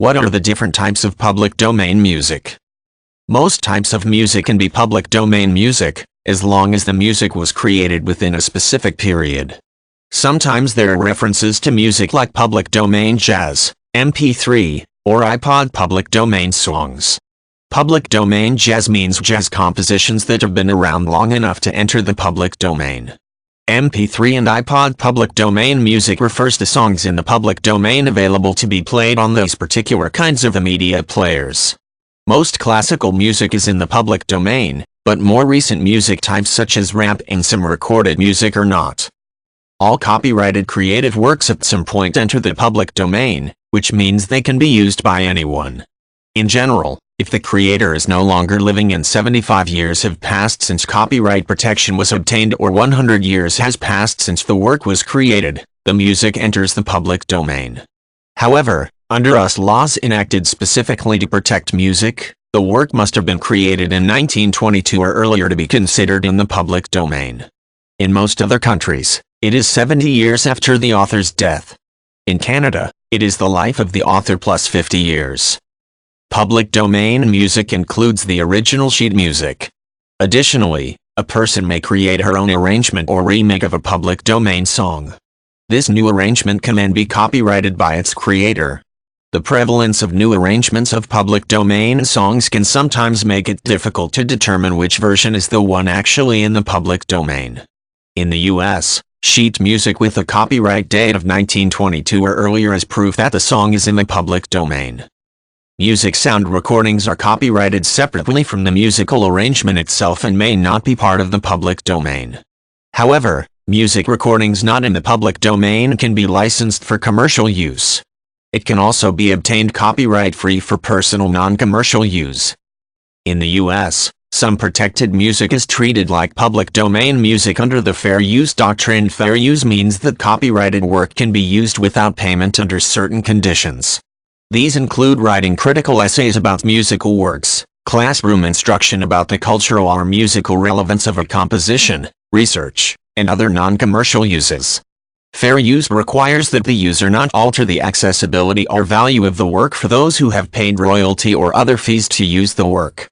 What are the different types of public domain music? Most types of music can be public domain music, as long as the music was created within a specific period. Sometimes there are references to music like public domain jazz, MP3, or iPod public domain songs. Public domain jazz means jazz compositions that have been around long enough to enter the public domain. MP3 and iPod public domain music refers to songs in the public domain available to be played on those particular kinds of media players. Most classical music is in the public domain, but more recent music types such as rap and some recorded music are not. All copyrighted creative works at some point enter the public domain, which means they can be used by anyone. In general, if the creator is no longer living and 75 years have passed since copyright protection was obtained or 100 years has passed since the work was created, the music enters the public domain. However, under US laws enacted specifically to protect music, the work must have been created in 1922 or earlier to be considered in the public domain. In most other countries, it is 70 years after the author's death. In Canada, it is the life of the author plus 50 years. Public domain music includes the original sheet music. Additionally, a person may create her own arrangement or remake of a public domain song. This new arrangement can then be copyrighted by its creator. The prevalence of new arrangements of public domain songs can sometimes make it difficult to determine which version is the one actually in the public domain. In the US, sheet music with a copyright date of 1922 or earlier is proof that the song is in the public domain. Music sound recordings are copyrighted separately from the musical arrangement itself and may not be part of the public domain. However, music recordings not in the public domain can be licensed for commercial use. It can also be obtained copyright-free for personal non-commercial use. In the US, some protected music is treated like public domain music under the Fair Use Doctrine. Fair use means that copyrighted work can be used without payment under certain conditions. These include writing critical essays about musical works, classroom instruction about the cultural or musical relevance of a composition, research, and other non-commercial uses. Fair use requires that the user not alter the accessibility or value of the work for those who have paid royalty or other fees to use the work.